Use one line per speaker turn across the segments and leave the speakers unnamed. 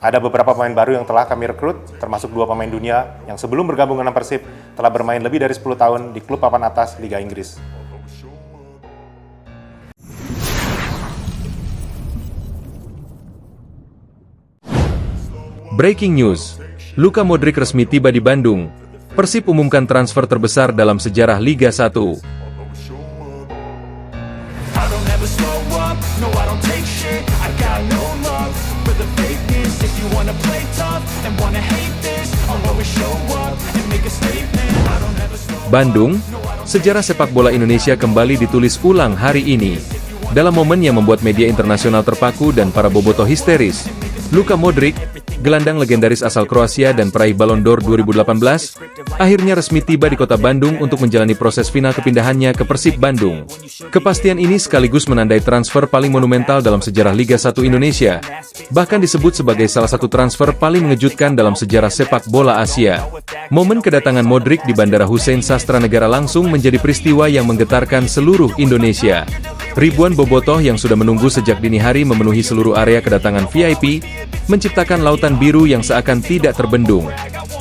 Ada beberapa pemain baru yang telah kami rekrut, termasuk 2 pemain dunia yang sebelum bergabung dengan Persib telah bermain lebih dari 10 tahun di klub papan atas Liga Inggris.
Breaking news, Luka Modric resmi tiba di Bandung. Persib umumkan transfer terbesar dalam sejarah Liga 1. Bandung, sejarah sepak bola Indonesia kembali ditulis ulang hari ini. Dalam momen yang membuat media internasional terpaku dan para bobotoh histeris, Luka Modric, gelandang legendaris asal Kroasia dan peraih Ballon d'Or 2018, akhirnya resmi tiba di kota Bandung untuk menjalani proses final kepindahannya ke Persib Bandung. Kepastian ini sekaligus menandai transfer paling monumental dalam sejarah Liga 1 Indonesia, bahkan disebut sebagai salah satu transfer paling mengejutkan dalam sejarah sepak bola Asia. Momen kedatangan Modric di Bandara Hussein Sastranegara langsung menjadi peristiwa yang menggetarkan seluruh Indonesia. Ribuan bobotoh yang sudah menunggu sejak dini hari memenuhi seluruh area kedatangan VIP, menciptakan lautan biru yang seakan tidak terbendung.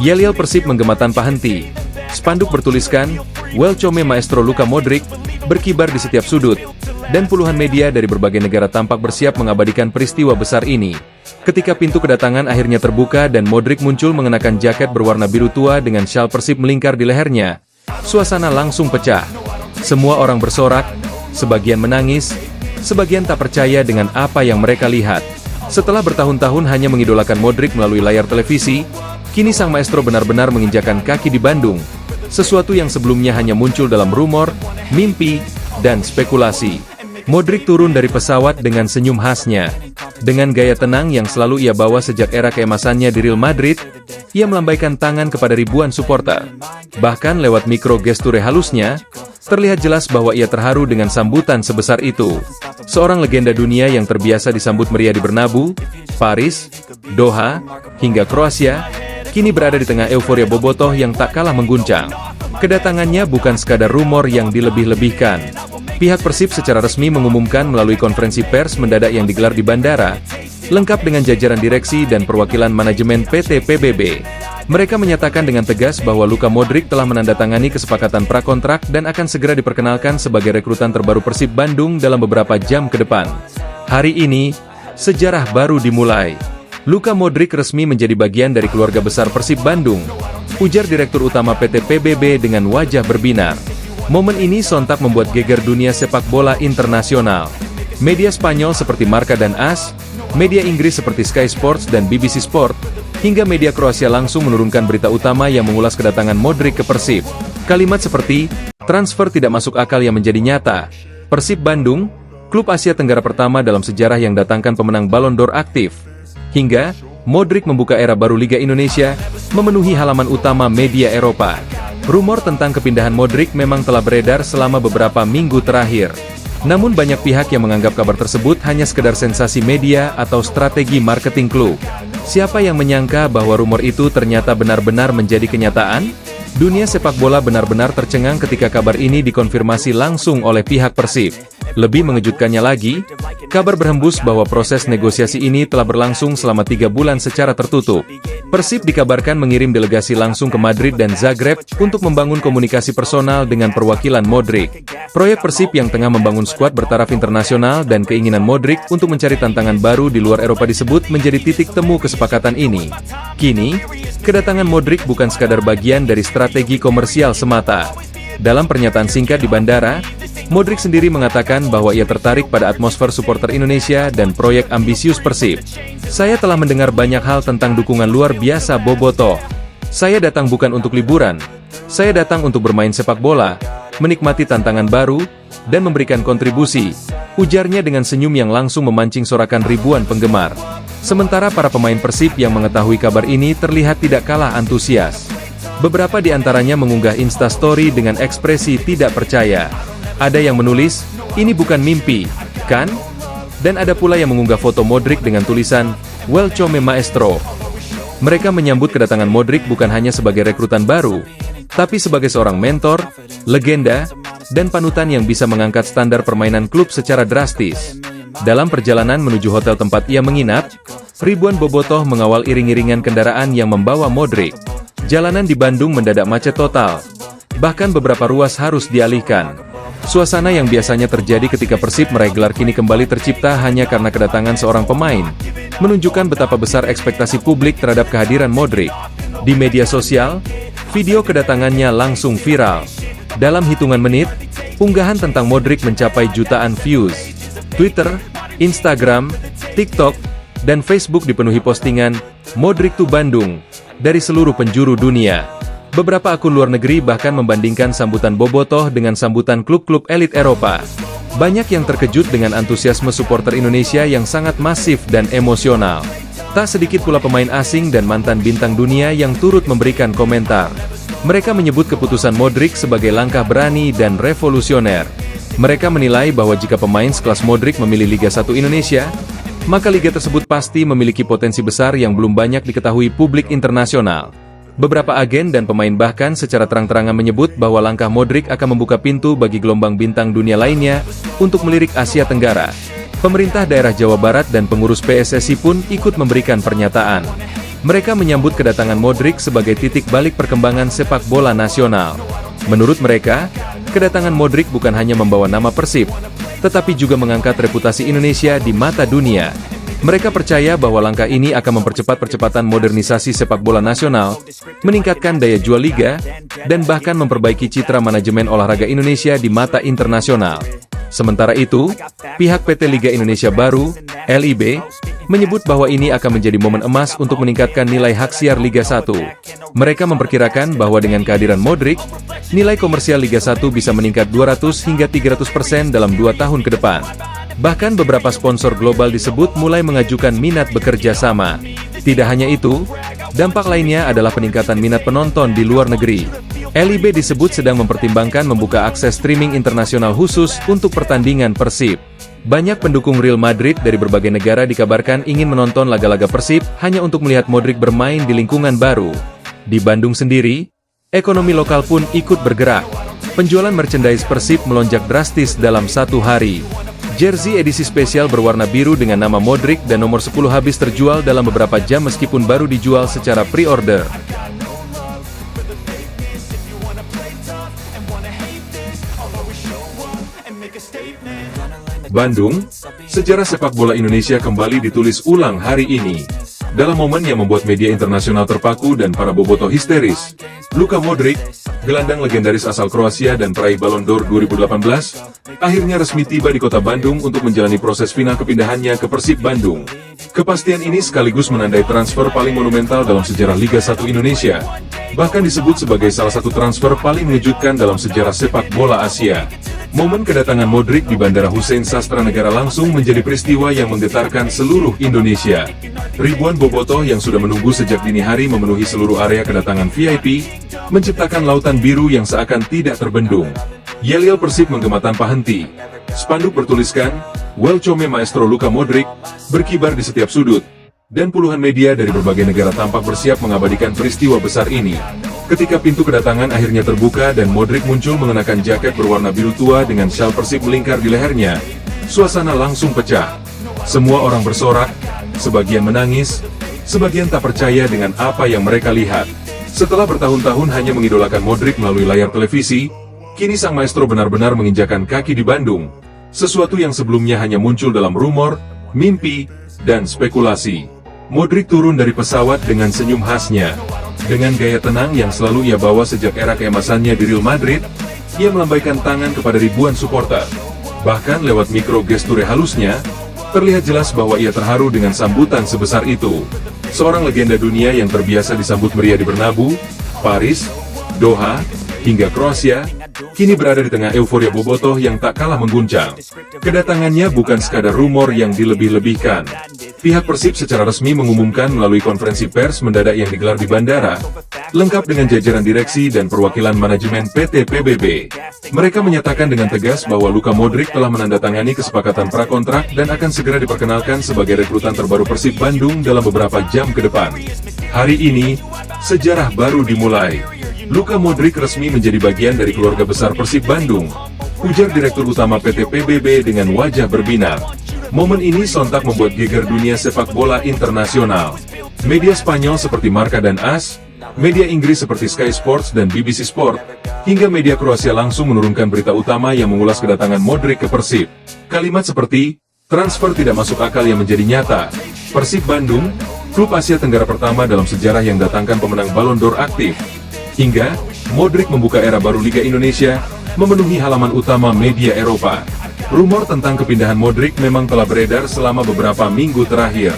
Yel-yel Persib menggema tanpa henti. Spanduk bertuliskan, "Welcome Maestro Luka Modric," berkibar di setiap sudut, dan puluhan media dari berbagai negara tampak bersiap mengabadikan peristiwa besar ini. Ketika pintu kedatangan akhirnya terbuka dan Modric muncul mengenakan jaket berwarna biru tua dengan syal Persib melingkar di lehernya, suasana langsung pecah. Semua orang bersorak, sebagian menangis, sebagian tak percaya dengan apa yang mereka lihat. Setelah bertahun-tahun hanya mengidolakan Modric melalui layar televisi, kini sang maestro benar-benar menginjakan kaki di Bandung. Sesuatu yang sebelumnya hanya muncul dalam rumor, mimpi, dan spekulasi. Modric turun dari pesawat dengan senyum khasnya. Dengan gaya tenang yang selalu ia bawa sejak era keemasannya di Real Madrid, ia melambaikan tangan kepada ribuan supporter. Bahkan lewat mikro gesture halusnya, terlihat jelas bahwa ia terharu dengan sambutan sebesar itu. Seorang legenda dunia yang terbiasa disambut meriah di Bernabeu, Paris, Doha, hingga Kroasia, kini berada di tengah euforia bobotoh yang tak kalah mengguncang. Kedatangannya bukan sekadar rumor yang dilebih-lebihkan. Pihak Persib secara resmi mengumumkan melalui konferensi pers mendadak yang digelar di bandara, lengkap dengan jajaran direksi dan perwakilan manajemen PT PBB. Mereka menyatakan dengan tegas bahwa Luka Modric telah menandatangani kesepakatan prakontrak dan akan segera diperkenalkan sebagai rekrutan terbaru Persib Bandung dalam beberapa jam ke depan. Hari ini, sejarah baru dimulai. Luka Modric resmi menjadi bagian dari keluarga besar Persib Bandung, ujar Direktur Utama PT PBB dengan wajah berbinar. Momen ini sontak membuat geger dunia sepak bola internasional. Media Spanyol seperti Marca dan AS, media Inggris seperti Sky Sports dan BBC Sport, hingga media Kroasia langsung menurunkan berita utama yang mengulas kedatangan Modric ke Persib. Kalimat seperti, "Transfer tidak masuk akal yang menjadi nyata. Persib Bandung, klub Asia Tenggara pertama dalam sejarah yang datangkan pemenang Ballon d'Or aktif." Hingga, Modric membuka era baru Liga Indonesia, memenuhi halaman utama media Eropa. Rumor tentang kepindahan Modric memang telah beredar selama beberapa minggu terakhir. Namun banyak pihak yang menganggap kabar tersebut hanya sekedar sensasi media atau strategi marketing klub. Siapa yang menyangka bahwa rumor itu ternyata benar-benar menjadi kenyataan? Dunia sepak bola benar-benar tercengang ketika kabar ini dikonfirmasi langsung oleh pihak Persib. Lebih mengejutkannya lagi, kabar berhembus bahwa proses negosiasi ini telah berlangsung selama 3 bulan secara tertutup. Persib dikabarkan mengirim delegasi langsung ke Madrid dan Zagreb untuk membangun komunikasi personal dengan perwakilan Modric. Proyek Persib yang tengah membangun skuad bertaraf internasional dan keinginan Modric untuk mencari tantangan baru di luar Eropa disebut menjadi titik temu kesepakatan ini. Kini, kedatangan Modric bukan sekadar bagian dari strategi komersial semata. Dalam pernyataan singkat di bandara, Modric sendiri mengatakan bahwa ia tertarik pada atmosfer supporter Indonesia dan proyek ambisius Persib. "Saya telah mendengar banyak hal tentang dukungan luar biasa bobotoh. Saya datang bukan untuk liburan. Saya datang untuk bermain sepak bola, menikmati tantangan baru, dan memberikan kontribusi," ujarnya dengan senyum yang langsung memancing sorakan ribuan penggemar. Sementara para pemain Persib yang mengetahui kabar ini terlihat tidak kalah antusias. Beberapa di antaranya mengunggah Instastory dengan ekspresi tidak percaya. Ada yang menulis, "Ini bukan mimpi, kan?" Dan ada pula yang mengunggah foto Modric dengan tulisan, "Welcome Maestro." Mereka menyambut kedatangan Modric bukan hanya sebagai rekrutan baru, tapi sebagai seorang mentor, legenda, dan panutan yang bisa mengangkat standar permainan klub secara drastis. Dalam perjalanan menuju hotel tempat ia menginap, Ribuan bobotoh mengawal iring-iringan kendaraan yang membawa Modric. Jalanan di Bandung mendadak macet total. Bahkan beberapa ruas harus dialihkan. Suasana yang biasanya terjadi ketika Persib meraih gelar kini kembali tercipta hanya karena kedatangan seorang pemain, menunjukkan betapa besar ekspektasi publik terhadap kehadiran Modric. Di media sosial, video kedatangannya langsung viral. Dalam hitungan menit, unggahan tentang Modric mencapai jutaan views. Twitter, Instagram, TikTok, dan Facebook dipenuhi postingan "Modric to Bandung" dari seluruh penjuru dunia. Beberapa akun luar negeri bahkan membandingkan sambutan bobotoh dengan sambutan klub-klub elit Eropa. Banyak yang terkejut dengan antusiasme supporter Indonesia yang sangat masif dan emosional. Tak sedikit pula pemain asing dan mantan bintang dunia yang turut memberikan komentar. Mereka menyebut keputusan Modric sebagai langkah berani dan revolusioner. Mereka menilai bahwa jika pemain sekelas Modric memilih Liga 1 Indonesia, maka liga tersebut pasti memiliki potensi besar yang belum banyak diketahui publik internasional. Beberapa agen dan pemain bahkan secara terang-terangan menyebut bahwa langkah Modric akan membuka pintu bagi gelombang bintang dunia lainnya untuk melirik Asia Tenggara. Pemerintah daerah Jawa Barat dan pengurus PSSI pun ikut memberikan pernyataan. Mereka menyambut kedatangan Modric sebagai titik balik perkembangan sepak bola nasional. Menurut mereka, kedatangan Modric bukan hanya membawa nama Persib, tetapi juga mengangkat reputasi Indonesia di mata dunia. Mereka percaya bahwa langkah ini akan mempercepat percepatan modernisasi sepak bola nasional, meningkatkan daya jual liga, dan bahkan memperbaiki citra manajemen olahraga Indonesia di mata internasional. Sementara itu, pihak PT Liga Indonesia Baru, LIB, menyebut bahwa ini akan menjadi momen emas untuk meningkatkan nilai hak siar Liga 1. Mereka memperkirakan bahwa dengan kehadiran Modric, nilai komersial Liga 1 bisa meningkat 200 hingga 300% dalam 2 tahun ke depan. Bahkan beberapa sponsor global disebut mulai mengajukan minat bekerja sama. Tidak hanya itu, dampak lainnya adalah peningkatan minat penonton di luar negeri. LIB disebut sedang mempertimbangkan membuka akses streaming internasional khusus untuk pertandingan Persib. Banyak pendukung Real Madrid dari berbagai negara dikabarkan ingin menonton laga-laga Persib hanya untuk melihat Modric bermain di lingkungan baru. Di Bandung sendiri, ekonomi lokal pun ikut bergerak. Penjualan merchandise Persib melonjak drastis dalam 1 hari. Jersey edisi spesial berwarna biru dengan nama Modric dan nomor 10 habis terjual dalam beberapa jam meskipun baru dijual secara pre-order. Bandung, sejarah sepak bola Indonesia kembali ditulis ulang hari ini. Dalam momen yang membuat media internasional terpaku dan para bobotoh histeris, Luka Modric, gelandang legendaris asal Kroasia dan peraih Ballon d'Or 2018, akhirnya resmi tiba di kota Bandung untuk menjalani proses final kepindahannya ke Persib Bandung. Kepastian ini sekaligus menandai transfer paling monumental dalam sejarah Liga 1 Indonesia, bahkan disebut sebagai salah satu transfer paling mengejutkan dalam sejarah sepak bola Asia. Momen kedatangan Modric di Bandara Hussein Sastranegara langsung menjadi peristiwa yang menggetarkan seluruh Indonesia. Ribuan bobotoh yang sudah menunggu sejak dini hari memenuhi seluruh area kedatangan VIP, menciptakan lautan biru yang seakan tidak terbendung. Yel-yel Persib menggema tanpa henti. Spanduk bertuliskan, "Welcome Maestro Luka Modric," berkibar di setiap sudut. Dan puluhan media dari berbagai negara tampak bersiap mengabadikan peristiwa besar ini. Ketika pintu kedatangan akhirnya terbuka dan Modric muncul mengenakan jaket berwarna biru tua dengan syal Persib melingkar di lehernya, suasana langsung pecah. Semua orang bersorak, sebagian menangis, sebagian tak percaya dengan apa yang mereka lihat. Setelah bertahun-tahun hanya mengidolakan Modric melalui layar televisi, kini sang maestro benar-benar menginjakan kaki di Bandung. Sesuatu yang sebelumnya hanya muncul dalam rumor, mimpi, dan spekulasi. Modric turun dari pesawat dengan senyum khasnya. Dengan gaya tenang yang selalu ia bawa sejak era keemasannya di Real Madrid, ia melambaikan tangan kepada ribuan supporter. Bahkan lewat mikro gesture halusnya, terlihat jelas bahwa ia terharu dengan sambutan sebesar itu. Seorang legenda dunia yang terbiasa disambut meriah di Bernabeu, Paris, Doha, hingga Kroasia, kini berada di tengah euforia bobotoh yang tak kalah mengguncang. Kedatangannya bukan sekadar rumor yang dilebih-lebihkan. Pihak Persib secara resmi mengumumkan melalui konferensi pers mendadak yang digelar di bandara, lengkap dengan jajaran direksi dan perwakilan manajemen PT PBB. Mereka menyatakan dengan tegas bahwa Luka Modric telah menandatangani kesepakatan prakontrak dan akan segera diperkenalkan sebagai rekrutan terbaru Persib Bandung dalam beberapa jam ke depan. Hari ini, sejarah baru dimulai. Luka Modric resmi menjadi bagian dari keluarga besar Persib Bandung, ujar Direktur Utama PT PBB dengan wajah berbinar. Momen ini sontak membuat geger dunia sepak bola internasional. Media Spanyol seperti Marca dan AS, media Inggris seperti Sky Sports dan BBC Sport, hingga media Kroasia langsung menurunkan berita utama yang mengulas kedatangan Modric ke Persib. Kalimat seperti, transfer tidak masuk akal yang menjadi nyata. Persib Bandung, klub Asia Tenggara pertama dalam sejarah yang datangkan pemenang Ballon d'Or aktif. Hingga, Modric membuka era baru Liga Indonesia, memenuhi halaman utama media Eropa. Rumor tentang kepindahan Modric memang telah beredar selama beberapa minggu terakhir.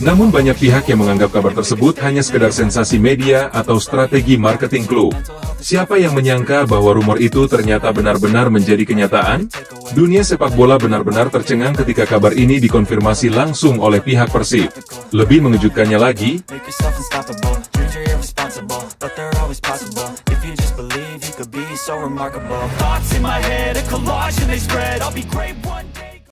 Namun banyak pihak yang menganggap kabar tersebut hanya sekedar sensasi media atau strategi marketing klub. Siapa yang menyangka bahwa rumor itu ternyata benar-benar menjadi kenyataan? Dunia sepak bola benar-benar tercengang ketika kabar ini dikonfirmasi langsung oleh pihak Persib. Lebih mengejutkannya lagi,
Make yourself unstoppable. Dreams are irresponsible, but they're always possible. If you just believe, you could be so remarkable. Thoughts in my head, a collage and they spread. I'll be great one